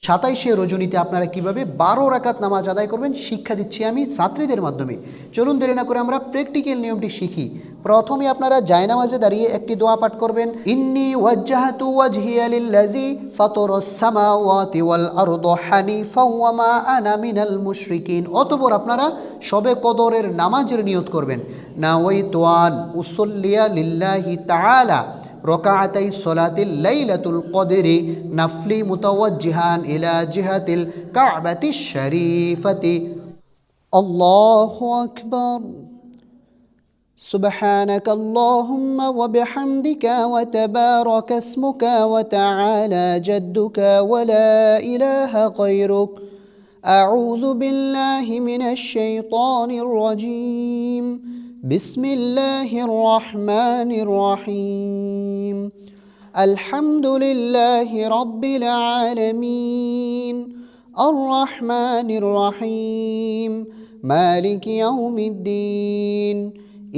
27শে রজনীতে আপনারা কিভাবে 12 রাকাত নামাজ আদায় করবেন শিক্ষা দিচ্ছি আমি ছাত্রীদের মাধ্যমে। চলুন দেরি না করে আমরা প্র্যাকটিক্যাল নিয়মটি শিখি। প্রথমে আপনারা জায়নামাজে দাঁড়িয়ে একটি দোয়া পাঠ করবেন, ইন্নী ওয়াজ্জাহতু ওয়াজহিয়া লিল্লাযী ফাতারাস সামাওয়াতি ওয়াল আরদা হানিফাও ওয়া মা আনা মিনাল মুশরিকিন। অতঃপর আপনারা শবে কদরের নামাজের নিয়ত করবেন, নাওয়াইতু আন উসাল্লিয়া লিল্লাহি তাআলা রকাআতাই সলাতিল লাইলাতুল কদরি নাফলি মুতাওয়াজ্জিহান ইলা জিহাতিল কাবাতিশ শরীফাতি। আল্লাহু আকবার। سبحانك اللهم وبحمدك وتبارك اسمك وتعالى جدك ولا إله غيرك. أعوذ بالله من الشيطان الرجيم. بسم الله الرحمن الرحيم. الحمد لله رب العالمين الرحمن الرحيم مالك يوم الدين.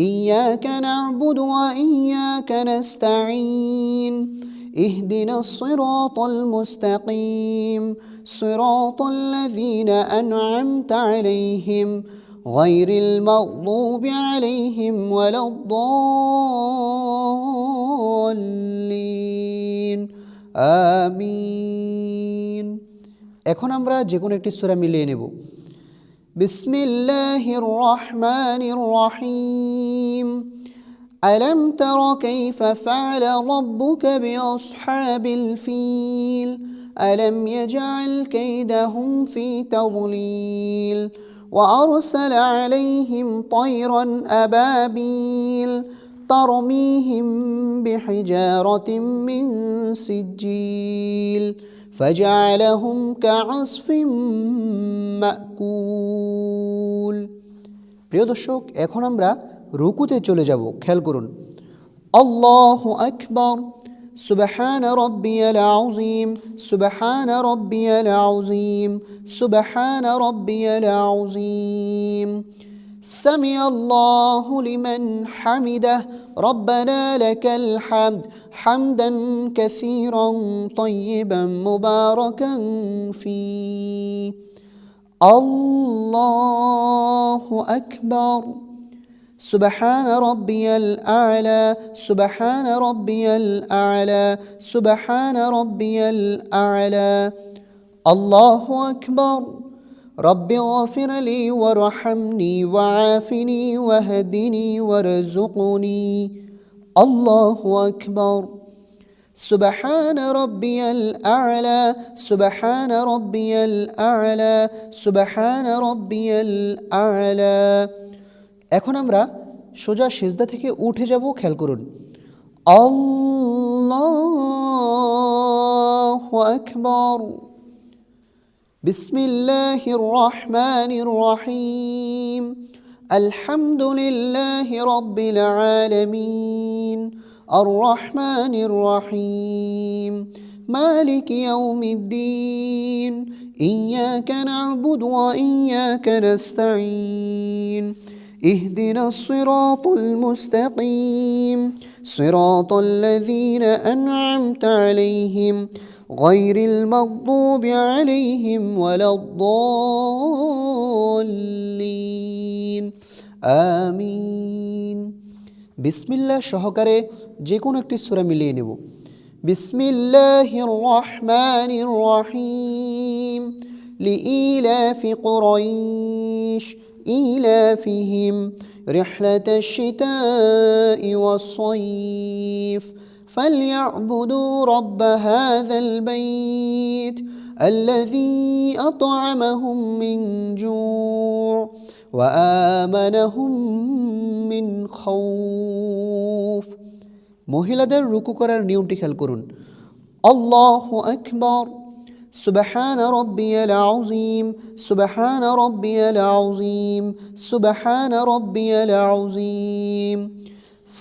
إياك نعبد وإياك نستعين. اهدنا الصراط المستقيم صراط الذين أنعمت عليهم غير المغضوب عليهم ولا الضالين آمين. এখন আমরা যে কোনো একটি সূরা মিলিয়ে নেব। বিসমিল্লাহির রহমানির রহিম। ألم تر كيف فعل ربك بأصحاب الفيل ألم يجعل كيدهم في تضليل وأرسل عليهم طيرا أبابيل ترميهم بحجارة من سجيل فجعلهم كعصف مأكول. প্রিয় দর্শক, এখন আমরা রুকুতে চলে যাব। খেয়াল করুন, আল্লাহু আকবার। سبحان ربي العظيم سبحان ربي العظيم سبحان ربي العظيم. سمع الله لمن حمده ربنا لك الحمد حمدا كثيرا طيبا مباركا فيه. الله أكبر. سبحان ربي الأعلى سبحان ربي الأعلى سبحان ربي الأعلى. الله أكبر. رب اغفر لي وارحمني وعافني واهدني وارزقني. الله أكبر. سبحان ربي الأعلى سبحان ربي الأعلى سبحان ربي الأعلى. এখন আমরা সোজা সিজদা থেকে উঠে যাব। খেয়াল করুন, আল্লাহু আকবার। বিসমিল্লাহির রহমানির রহিম। আলহামদুলিল্লাহি রাব্বিল আলামিন আর রহমানির রহিম মালিক ইয়াউমিদ্দিন ইয়াকা না'বুদু ওয়া ইয়াকা নাস্তাঈন. اهدنا الصراط المستقيم صراط الذين أنعمت عليهم غير المغضوب عليهم ولا الضالين آمين. বিসমিল্লাহ সহকারে যে কোনো একটি সূরা মিলিয়ে নেব। বিসমিল্লাহির রহমানির রহিম। লিইলাফি কুরাইশ إيلافهم رحلة الشتاء والصيف فليعبدوا رب هذا البيت الذي أطعمهم من جوع وآمنهم من خوف. মহিলাদের রুকু করার নিয়মটি খেয়াল করুন, আল্লাহু আকবার। سبحان ربي العظيم سبحان ربي العظيم سبحان ربي العظيم.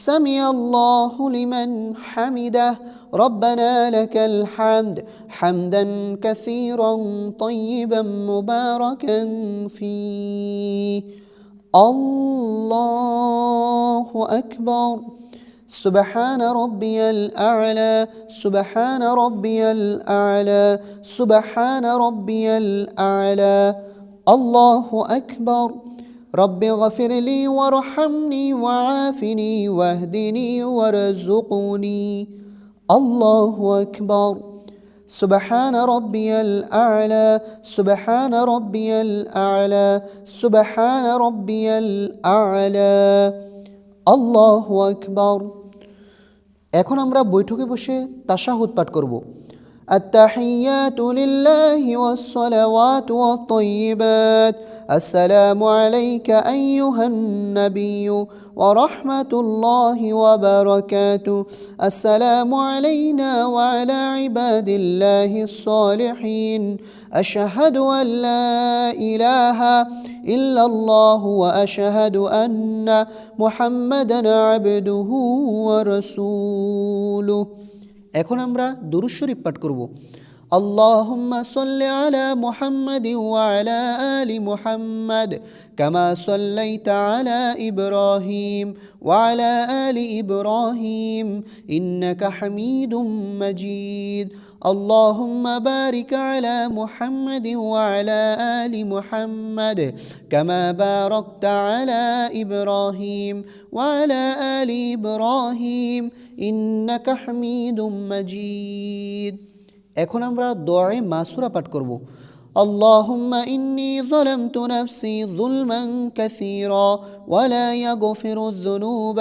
سمع الله لمن حمده ربنا لك الحمد حمدا كثيرا طيبا مباركا فيه. الله أكبر. سبحان ربي الأعلى سبحان ربي الأعلى سبحان ربي الأعلى الله أكبر رب اغفر لي وارحمني وعافني واهدني وارزقني الله أكبر سبحان ربي الأعلى سبحان ربي الأعلى سبحان ربي الأعلى الله أكبر এখন আমরা বৈঠকে বসে তাশাহুদ পাঠ করব التحيات لله والصلوات والطيبات السلام عليك أيها النبي ورحمة الله وبركاته السلام علينا وعلى عباد الله الصالحين أشهد أن لا إله إلا الله وأشهد أن محمدا عبده ورسوله এখন আমরা দুরূদ শরীফ পাঠ করব আল্লাহুম্মা সাল্লি আলা মুহাম্মাদিন ওয়া আলা আলি মুহাম্মাদ কামা সাল্লাইতা আলা ইব্রাহিম ওয়া আলা আলি ইব্রাহিম ইন্নাকা হামিদুম মাজিদ اللهم بارك على محمد وعلى آل محمد كما باركت على إبراهيم وعلى آل إبراهيم إنك حميد مجيد এখন আমরা দোয়ায়ে মাসুরা পাঠ করব اللهم إني ظلمت نفسي ظلما كثيرا ولا يغفر الذنوب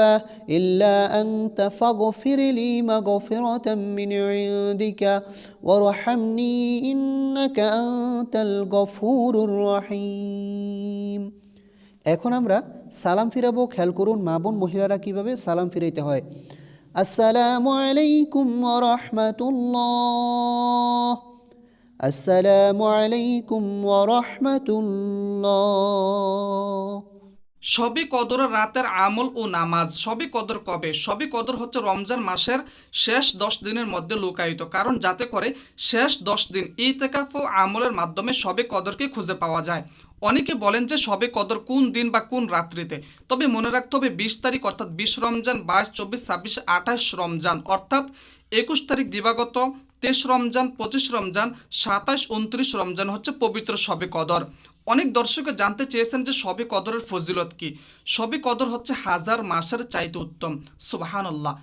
إلا أنت فاغفر لي مغفرة من عندك وارحمني إنك أنت الغفور الرحيم এখন আমরা সালাম ফিরাবো খেয়াল করুন মা বোন মহিলারা কিভাবে সালাম ফিরাইতে হয় আসসালামু আলাইকুম ওয়া রাহমাতুল্লাহ আসসালামু আলাইকুম ওয়া রাহমাতুল্লাহ শবে কদরের রাতের আমল ও নামাজ। শবে কদর কবে? শবে কদর হচ্ছে রমজান মাসের শেষ 10 দিনের মধ্যে লুকায়িত, কারণ যাতে করে শেষ 10 দিন ইতিকাফ ও আমলের মাধ্যমে শবে কদরকে খুঁজে পাওয়া যায়। অনেকে বলেন যে শবে কদর কোন দিন বা কোন রাত্রিতে, তবে মনে রাখতে হবে 20 তারিখ অর্থাৎ 20 রমজান, 22, 24, 26, 28 রমজান অর্থাৎ 21 তারিখ দিবাগত, 23 রমজান, 25 রমজান, 27, 29 রমজান হচ্ছে পবিত্র শবে কদর। অনেক দর্শকে জানতে চেয়েছেন যে শবে কদরের ফজিলত কি। শবে কদর হচ্ছে 1000 মাসের চাইতে উত্তম। সুবহানাল্লাহ।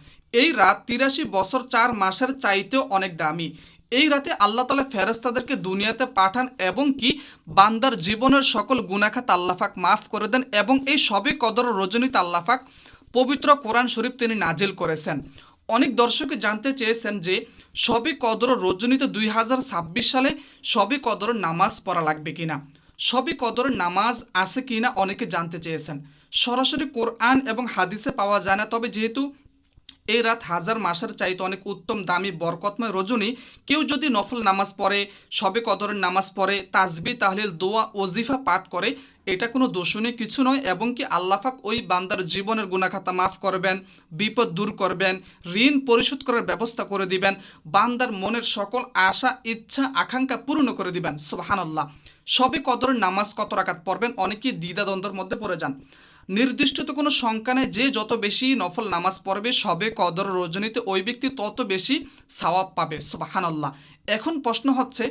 এই রাত 83 বছর 4 মাসের চাইতেও অনেক দামি। এই রাতে আল্লাহ তাআলা ফেরেশতাদেরকে দুনিয়াতে পাঠান এবং কি বান্দার জীবনের সকল গুনাহ খাত আল্লাহ পাক মাফ করে দেন, এবং এই শবে কদর রজনীতে আল্লাহ পাক পবিত্র কোরআন শরীফ তিনি নাজিল করেছেন। অনেক দর্শকে জানতে চেয়েছেন যে শবে কদর রজনীতে 2026 সালে শবে কদর নামাজ পড়া লাগবে কিনা, শবে কদর নামাজ আছে কিনা অনেকে জানতে চেয়েছেন। সরাসরি কোরআন এবং হাদিসে পাওয়া যায় না, তবে যেহেতু এই রাত 1000 মাসের চাইতে অনেক উত্তম, দামি, বরকতময় রজনী, কেউ যদি নফল নামাজ পড়ে, শবে কদরের নামাজ পড়ে, তাসবিহ, তাহলিল, দোয়া, ওজিফা পাঠ করে, এটা কোনো দোষণীয় কিছু নয়, এবং কি আল্লাহ পাক ওই বান্দার জীবনের গুনাহ খাতা মাফ করবেন, বিপদ দূর করবেন, ঋণ পরিশোধ করার ব্যবস্থা করে দিবেন, বান্দার মনের সকল আশা, ইচ্ছা, আকাঙ্ক্ষা পূর্ণ করে দিবেন। সুবহানাল্লাহ। শবে কদরের নামাজ কত রাকাত পড়বেন অনেকেই দ্বিধাদ্বন্দ্বের মধ্যে পড়ে যান। নির্দিষ্ট তো কোনো সংখ্যা নেই, যে যত বেশি নফল নামাজ পড়বে শবে কদর রজনীতে ওই ব্যক্তি তত বেশি সওয়াব পাবে। সুবহানাল্লাহ। এখন প্রশ্ন হচ্ছে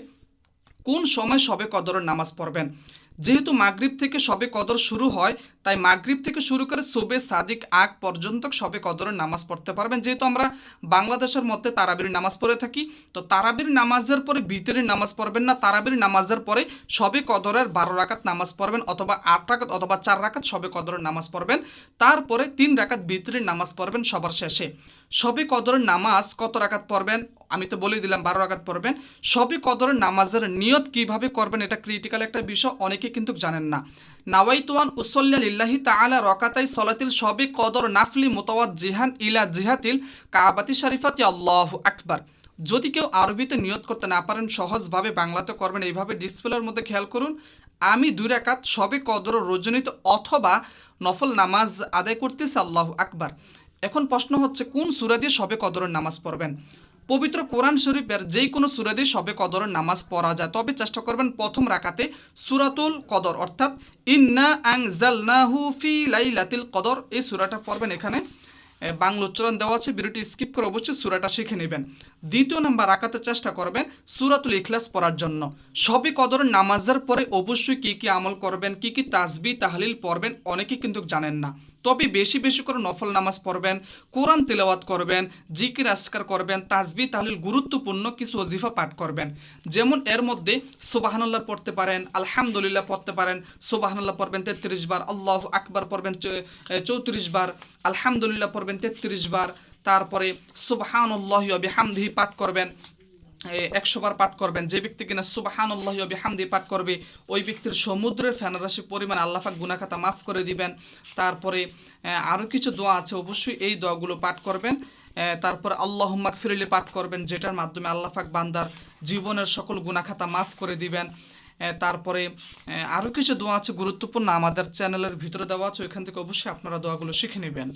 কোন সময় শবে কদরের নামাজ পড়বেন। যেহেতু মাগরিব থেকে শবে কদর শুরু হয়, তাই মাগরিব থেকে শুরু করে সুবে সাদিক আগ পর্যন্ত শবে কদরের নামাজ পড়তে পারবেন। যেহেতু আমরা বাংলাদেশের মধ্যে তারাবির নামাজ পড়ে থাকি, তো তারাবির নামাজের পরে বিতরের নামাজ পড়বেন না, তারাবির নামাজের পরে শবে কদরের 12 রাকাত নামাজ পড়বেন, অথবা 8 রাকাত অথবা 4 রাকাত শবে কদরের নামাজ পড়বেন, তারপরে 3 রাকাত বিতরের নামাজ পড়বেন সবার শেষে। শবে কদরের নামাজ কত রাকাত পড়বেন আমি তো বলেই দিলাম, 12 রাকাত পড়বেন। শবে কদরের নামাজের নিয়ত কিভাবে করবেন এটা ক্রিটিক্যাল একটা বিষয়, অনেকে কিন্তু জানেন না। নাওয়াইতু আন উসাল্লি লিল্লাহি তাআলা রাকাতাই সলাতিল শবে কদর নাফলি মুতাওয়াজ্জিহান ইলা জিহাতিল কাবাতি শরীফাতি আল্লাহু আকবার। যদি কেউ আরবিতে নিয়ত করতে না পারেন, সহজভাবে বাংলাতে করবেন। এইভাবে ডিসপ্লের মধ্যে খেয়াল করুন, আমি 2 রাকাত শবে কদর রজনীতে অথবা নফল নামাজ আদায় করতেছি, আল্লাহু আকবার। এখন প্রশ্ন হচ্ছে কোন সূরা দিয়ে শবে কদরের নামাজ পড়বেন। পবিত্র কোরআন শরীফের যেই কোনো সূরা দিয়ে শবে কদরের নামাজ পড়া যায়, তবে চেষ্টা করবেন প্রথম রাকাতে সূরাতুল কদর অর্থাৎ ইন্না আনজালনাহু ফি লাইলাতিল কদর এই সূরাটা পড়বেন এখানে। বাংলা উচ্চারণ দেওয়া আছে, ভিডিওটি স্কিপ করে অবশ্যই সূরাটা শিখে নেবেন। দ্বিতীয় নাম্বার রাকাতে চেষ্টা করবেন সূরাতুল ইখলাস পড়ার জন্য। সবে কদরের নামাজের পরে অবশ্যই কি কি আমল করবেন, কি কি তাসবিহ তাহলিল পড়বেন, অনেকেই কিন্তু জানেন না। তবে বেশি বেশি করে নফল নামাজ পড়বেন, কোরআন তিলাওয়াত করবেন, জিকির আজকার করবেন, তাসবিহ তাহলিল গুরুত্বপূর্ণ কিছু ওজিফা পাঠ করবেন। যেমন এর মধ্যে সুবহানাল্লাহ পড়তে পারেন, আলহামদুলিল্লাহ পড়তে পারেন। সুবহানাল্লাহ পড়বেন 33 বার, আল্লাহু আকবার পড়বেন 34 বার, আলহামদুলিল্লাহ পড়বেন 33 বার। তারপরে সুবহানাল্লাহি ওয়া বিহামদিহি পাঠ করবেন 100 বার পাঠ করবেন। যে ব্যক্তি কিনা সুবহানাল্লাহি ওয়া বিহামদিহি পাঠ করবে, ওই ব্যক্তির সমুদ্রের ফেনারাশি পরিমাণ আল্লাহ পাক গুনাহ খাতা মাফ করে দিবেন। তারপরে আরও কিছু দোয়া আছে, অবশ্যই এই দোয়াগুলো পাঠ করবেন। তারপর আল্লাহুম্মা গফিরলি পাঠ করবেন, যেটার মাধ্যমে আল্লাহ পাক বান্দার জীবনের সকল গুনাহ খাতা মাফ করে দিবেন। তারপরে আরও কিছু দোয়া আছে গুরুত্বপূর্ণ, আমাদের চ্যানেলের ভিতরে দেওয়া আছে, ওইখান থেকে অবশ্যই আপনারা দোয়াগুলো শিখে নেবেন।